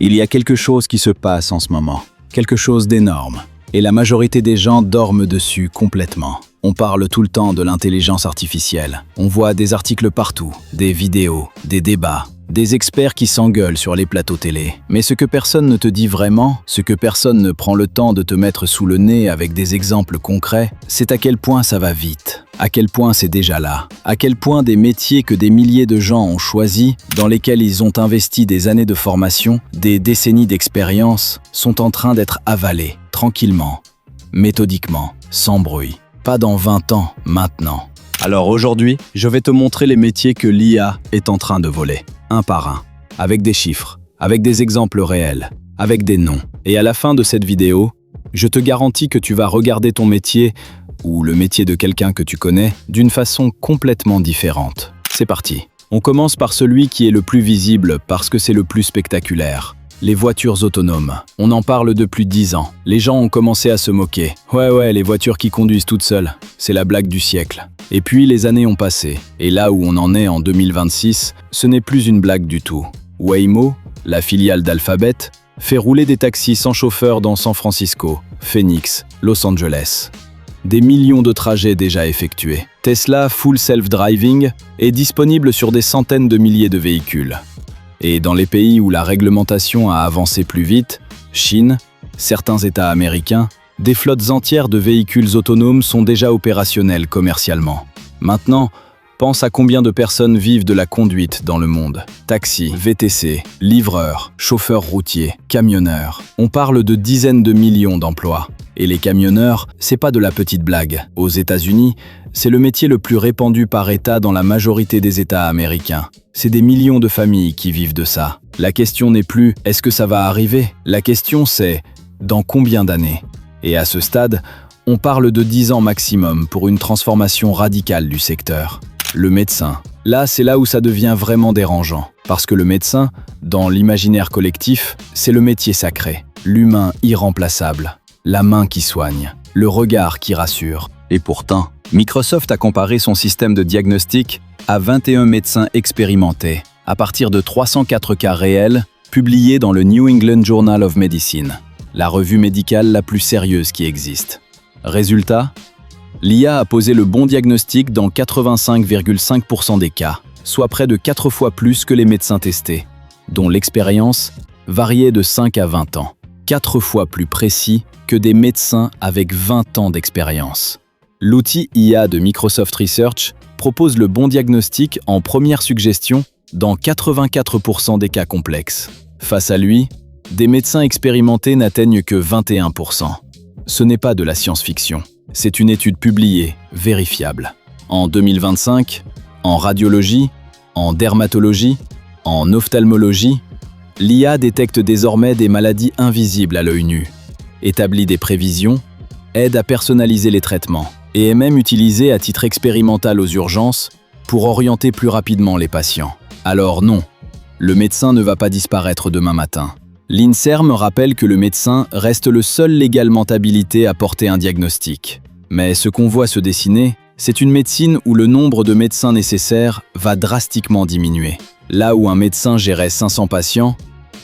Il y a quelque chose qui se passe en ce moment, quelque chose d'énorme. Et la majorité des gens dorment dessus complètement. On parle tout le temps de l'intelligence artificielle. On voit des articles partout, des vidéos, des débats, des experts qui s'engueulent sur les plateaux télé. Mais ce que personne ne te dit vraiment, ce que personne ne prend le temps de te mettre sous le nez avec des exemples concrets, c'est à quel point ça va vite, à quel point c'est déjà là, à quel point des métiers que des milliers de gens ont choisis, dans lesquels ils ont investi des années de formation, des décennies d'expérience, sont en train d'être avalés, tranquillement, méthodiquement, sans bruit. Pas dans 20 ans, maintenant. Alors aujourd'hui, je vais te montrer les métiers que l'IA est en train de voler, un par un, avec des chiffres, avec des exemples réels, avec des noms. Et à la fin de cette vidéo, je te garantis que tu vas regarder ton métier, ou le métier de quelqu'un que tu connais, d'une façon complètement différente. C'est parti. On commence par celui qui est le plus visible parce que c'est le plus spectaculaire. Les voitures autonomes. On en parle depuis 10 ans. Les gens ont commencé à se moquer. Ouais, les voitures qui conduisent toutes seules. C'est la blague du siècle. Et puis les années ont passé. Et là où on en est en 2026, ce n'est plus une blague du tout. Waymo, la filiale d'Alphabet, fait rouler des taxis sans chauffeur dans San Francisco, Phoenix, Los Angeles. Des millions de trajets déjà effectués. Tesla Full Self-Driving est disponible sur des centaines de milliers de véhicules. Et dans les pays où la réglementation a avancé plus vite, Chine, certains États américains, des flottes entières de véhicules autonomes sont déjà opérationnelles commercialement. Maintenant, pense à combien de personnes vivent de la conduite dans le monde. Taxis, VTC, livreurs, chauffeurs routiers, camionneurs. On parle de dizaines de millions d'emplois. Et les camionneurs, c'est pas de la petite blague. Aux États-Unis, c'est le métier le plus répandu par État dans la majorité des États américains. C'est des millions de familles qui vivent de ça. La question n'est plus « est-ce que ça va arriver ?» La question c'est « dans combien d'années ?» Et à ce stade, on parle de 10 ans maximum pour une transformation radicale du secteur. Le médecin. Là, c'est là où ça devient vraiment dérangeant. Parce que le médecin, dans l'imaginaire collectif, c'est le métier sacré. L'humain irremplaçable. La main qui soigne. Le regard qui rassure. Et pourtant, Microsoft a comparé son système de diagnostic à 21 médecins expérimentés, à partir de 304 cas réels, publiés dans le New England Journal of Medicine, la revue médicale la plus sérieuse qui existe. Résultat, l'IA a posé le bon diagnostic dans 85,5% des cas, soit près de 4 fois plus que les médecins testés, dont l'expérience variait de 5 à 20 ans. 4 fois plus précis que des médecins avec 20 ans d'expérience. L'outil IA de Microsoft Research propose le bon diagnostic en première suggestion dans 84% des cas complexes. Face à lui, des médecins expérimentés n'atteignent que 21%. Ce n'est pas de la science-fiction, c'est une étude publiée, vérifiable. En 2025, en radiologie, en dermatologie, en ophtalmologie, l'IA détecte désormais des maladies invisibles à l'œil nu, établit des prévisions, aide à personnaliser les traitements et est même utilisée à titre expérimental aux urgences pour orienter plus rapidement les patients. Alors non, le médecin ne va pas disparaître demain matin. L'INSERM rappelle que le médecin reste le seul légalement habilité à porter un diagnostic. Mais ce qu'on voit se dessiner, c'est une médecine où le nombre de médecins nécessaires va drastiquement diminuer. Là où un médecin gérait 500 patients,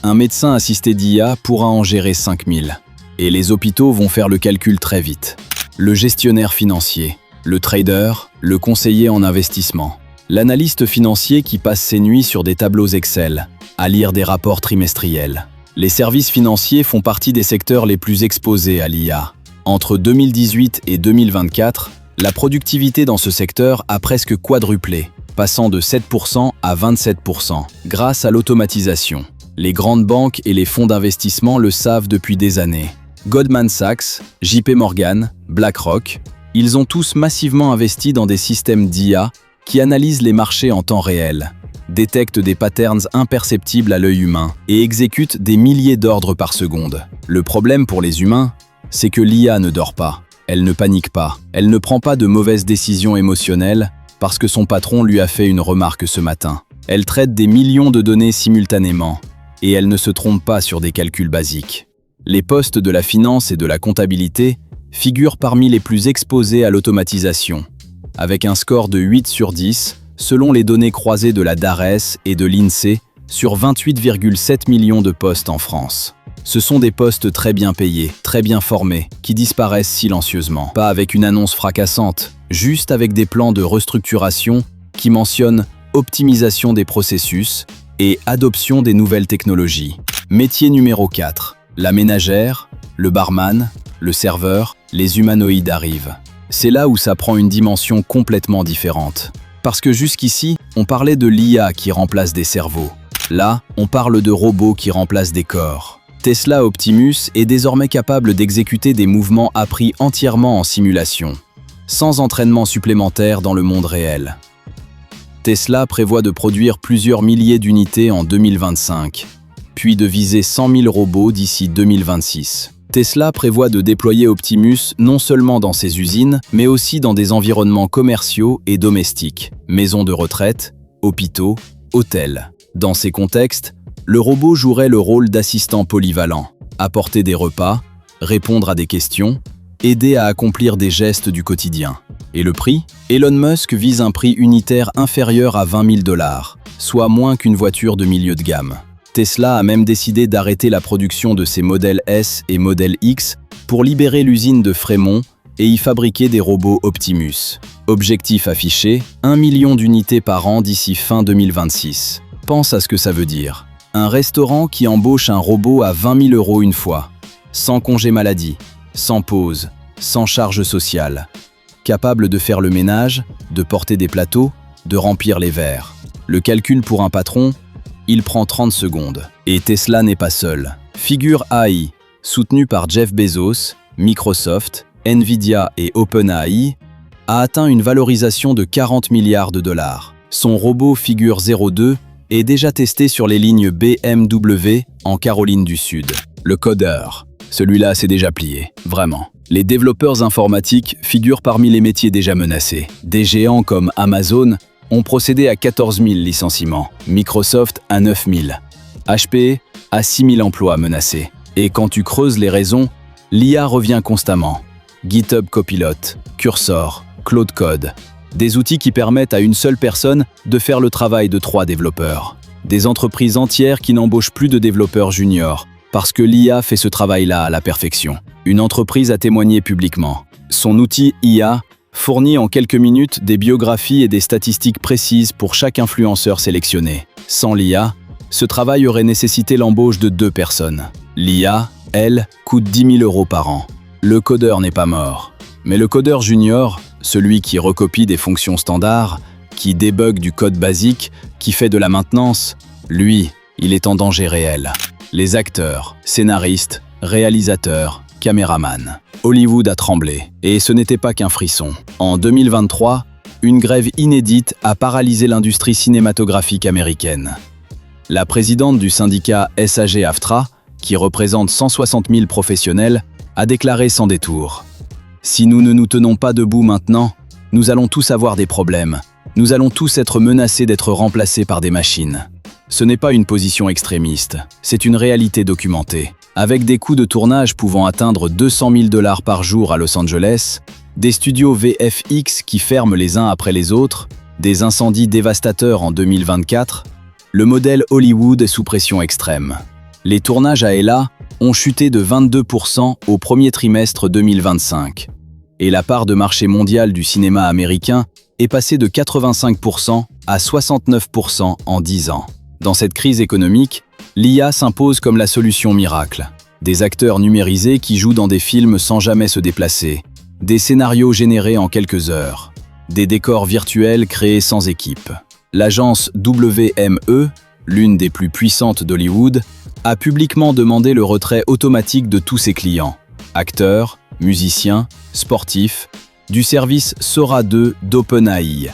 un médecin assisté d'IA pourra en gérer 5000. Et les hôpitaux vont faire le calcul très vite. Le gestionnaire financier, le trader, le conseiller en investissement, l'analyste financier qui passe ses nuits sur des tableaux Excel, à lire des rapports trimestriels. Les services financiers font partie des secteurs les plus exposés à l'IA. Entre 2018 et 2024, la productivité dans ce secteur a presque quadruplé, passant de 7% à 27%, grâce à l'automatisation. Les grandes banques et les fonds d'investissement le savent depuis des années. Goldman Sachs, JP Morgan, BlackRock, ils ont tous massivement investi dans des systèmes d'IA qui analysent les marchés en temps réel, détectent des patterns imperceptibles à l'œil humain et exécutent des milliers d'ordres par seconde. Le problème pour les humains, c'est que l'IA ne dort pas, elle ne panique pas, elle ne prend pas de mauvaises décisions émotionnelles parce que son patron lui a fait une remarque ce matin. Elle traite des millions de données simultanément et elle ne se trompe pas sur des calculs basiques. Les postes de la finance et de la comptabilité figurent parmi les plus exposés à l'automatisation, avec un score de 8 sur 10 selon les données croisées de la DARES et de l'INSEE sur 28,7 millions de postes en France. Ce sont des postes très bien payés, très bien formés, qui disparaissent silencieusement. Pas avec une annonce fracassante, juste avec des plans de restructuration qui mentionnent optimisation des processus et adoption des nouvelles technologies. Métier numéro 4. La ménagère, le barman, le serveur, les humanoïdes arrivent. C'est là où ça prend une dimension complètement différente. Parce que jusqu'ici, on parlait de l'IA qui remplace des cerveaux. Là, on parle de robots qui remplacent des corps. Tesla Optimus est désormais capable d'exécuter des mouvements appris entièrement en simulation, sans entraînement supplémentaire dans le monde réel. Tesla prévoit de produire plusieurs milliers d'unités en 2025, puis de viser 100 000 robots d'ici 2026. Tesla prévoit de déployer Optimus non seulement dans ses usines, mais aussi dans des environnements commerciaux et domestiques, maisons de retraite, hôpitaux, hôtels. Dans ces contextes, le robot jouerait le rôle d'assistant polyvalent, apporter des repas, répondre à des questions, aider à accomplir des gestes du quotidien. Et le prix? Elon Musk vise un prix unitaire inférieur à 20 000 $, soit moins qu'une voiture de milieu de gamme. Tesla a même décidé d'arrêter la production de ses modèles S et modèle X pour libérer l'usine de Fremont et y fabriquer des robots Optimus. Objectif affiché, 1 million d'unités par an d'ici fin 2026. Pense à ce que ça veut dire. Un restaurant qui embauche un robot à 20 000 € une fois, sans congé maladie, sans pause, sans charge sociale, capable de faire le ménage, de porter des plateaux, de remplir les verres. Le calcul pour un patron, il prend 30 secondes. Et Tesla n'est pas seul. Figure AI, soutenu par Jeff Bezos, Microsoft, Nvidia et OpenAI, a atteint une valorisation de 40 milliards $. Son robot Figure 02 est déjà testé sur les lignes BMW en Caroline du Sud. Le codeur, celui-là s'est déjà plié, vraiment. Les développeurs informatiques figurent parmi les métiers déjà menacés. Des géants comme Amazon ont procédé à 14 000 licenciements, Microsoft à 9 000, HP à 6 000 emplois menacés. Et quand tu creuses les raisons, l'IA revient constamment. GitHub Copilot, Cursor, Claude Code, des outils qui permettent à une seule personne de faire le travail de 3 développeurs. Des entreprises entières qui n'embauchent plus de développeurs juniors, parce que l'IA fait ce travail-là à la perfection. Une entreprise a témoigné publiquement. Son outil IA fournit en quelques minutes des biographies et des statistiques précises pour chaque influenceur sélectionné. Sans l'IA, ce travail aurait nécessité l'embauche de 2 personnes. L'IA, elle, coûte 10 000 € par an. Le codeur n'est pas mort. Mais le codeur junior, celui qui recopie des fonctions standards, qui débug du code basique, qui fait de la maintenance, lui, il est en danger réel. Les acteurs, scénaristes, réalisateurs, caméramans. Hollywood a tremblé, et ce n'était pas qu'un frisson. En 2023, une grève inédite a paralysé l'industrie cinématographique américaine. La présidente du syndicat SAG-AFTRA, qui représente 160 000 professionnels, a déclaré sans détour: « Si nous ne nous tenons pas debout maintenant, nous allons tous avoir des problèmes. Nous allons tous être menacés d'être remplacés par des machines. » Ce n'est pas une position extrémiste, c'est une réalité documentée. Avec des coûts de tournage pouvant atteindre 200 000 $ par jour à Los Angeles, des studios VFX qui ferment les uns après les autres, des incendies dévastateurs en 2024, le modèle Hollywood est sous pression extrême. Les tournages à Ella ont chuté de 22% au premier trimestre 2025, et la part de marché mondial du cinéma américain est passée de 85% à 69% en 10 ans. Dans cette crise économique, l'IA s'impose comme la solution miracle. Des acteurs numérisés qui jouent dans des films sans jamais se déplacer, des scénarios générés en quelques heures, des décors virtuels créés sans équipe. L'agence WME, l'une des plus puissantes d'Hollywood, a publiquement demandé le retrait automatique de tous ses clients, acteurs, musiciens, sportifs, du service Sora 2 d'OpenAI,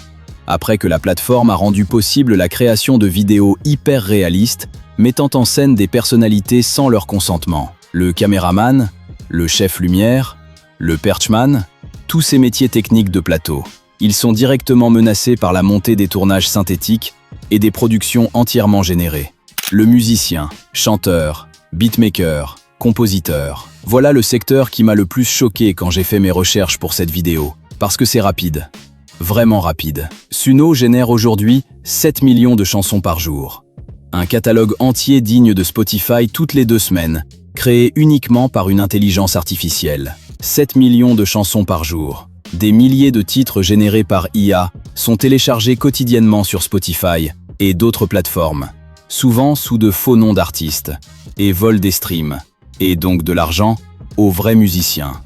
après que la plateforme a rendu possible la création de vidéos hyper réalistes mettant en scène des personnalités sans leur consentement. Le caméraman, le chef lumière, le perchman, tous ces métiers techniques de plateau. Ils sont directement menacés par la montée des tournages synthétiques et des productions entièrement générées. Le musicien, chanteur, beatmaker, compositeur. Voilà le secteur qui m'a le plus choqué quand j'ai fait mes recherches pour cette vidéo. Parce que c'est rapide. Vraiment rapide. Suno génère aujourd'hui 7 millions de chansons par jour. Un catalogue entier digne de Spotify toutes les 2 semaines, créé uniquement par une intelligence artificielle. 7 millions de chansons par jour. Des milliers de titres générés par IA sont téléchargés quotidiennement sur Spotify et d'autres plateformes, souvent sous de faux noms d'artistes, et volent des streams, et donc de l'argent, aux vrais musiciens.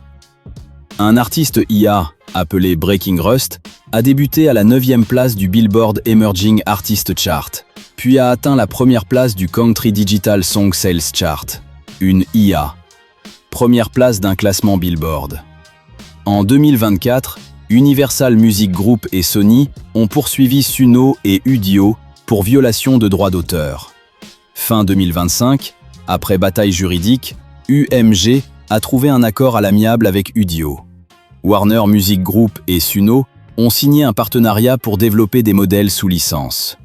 Un artiste IA, appelé Breaking Rust, a débuté à la 9e place du Billboard Emerging Artist Chart, puis a atteint la première place du Country Digital Song Sales Chart, une IA. Première place d'un classement Billboard. En 2024, Universal Music Group et Sony ont poursuivi Suno et Udio pour violation de droits d'auteur. Fin 2025, après bataille juridique, UMG a trouvé un accord à l'amiable avec Udio. Warner Music Group et Suno ont signé un partenariat pour développer des modèles sous licence.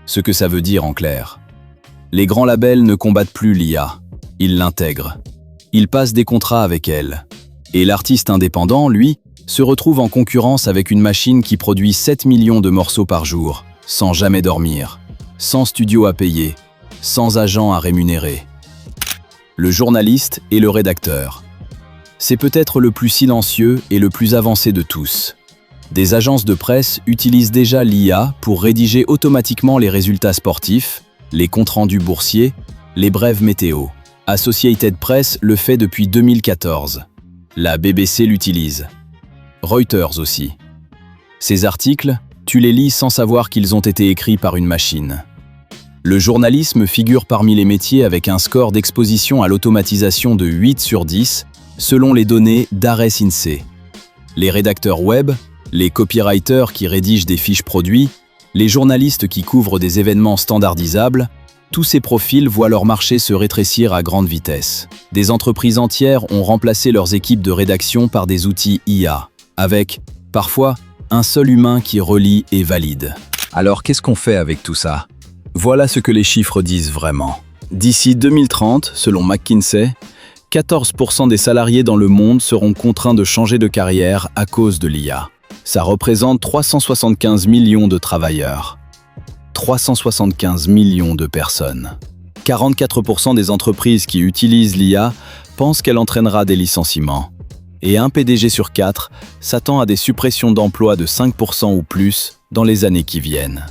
Ce que ça veut dire en clair. Les grands labels ne combattent plus l'IA, ils l'intègrent. Ils passent des contrats avec elle. Et l'artiste indépendant, lui, se retrouve en concurrence avec une machine qui produit 7 millions de morceaux par jour, sans jamais dormir, sans studio à payer, sans agent à rémunérer. Le journaliste et le rédacteur. C'est peut-être le plus silencieux et le plus avancé de tous. Des agences de presse utilisent déjà l'IA pour rédiger automatiquement les résultats sportifs, les comptes rendus boursiers, les brèves météo. Associated Press le fait depuis 2014. La BBC l'utilise. Reuters aussi. Ces articles, tu les lis sans savoir qu'ils ont été écrits par une machine. Le journalisme figure parmi les métiers avec un score d'exposition à l'automatisation de 8 sur 10, selon les données d'Ares INSEE. Les rédacteurs web, les copywriters qui rédigent des fiches produits, les journalistes qui couvrent des événements standardisables, tous ces profils voient leur marché se rétrécir à grande vitesse. Des entreprises entières ont remplacé leurs équipes de rédaction par des outils IA, avec, parfois, un seul humain qui relit et valide. Alors qu'est-ce qu'on fait avec tout ça? Voilà ce que les chiffres disent vraiment. D'ici 2030, selon McKinsey, 14% des salariés dans le monde seront contraints de changer de carrière à cause de l'IA. Ça représente 375 millions de travailleurs. 375 millions de personnes. 44% des entreprises qui utilisent l'IA pensent qu'elle entraînera des licenciements. Et un PDG sur 4 s'attend à des suppressions d'emplois de 5% ou plus dans les années qui viennent.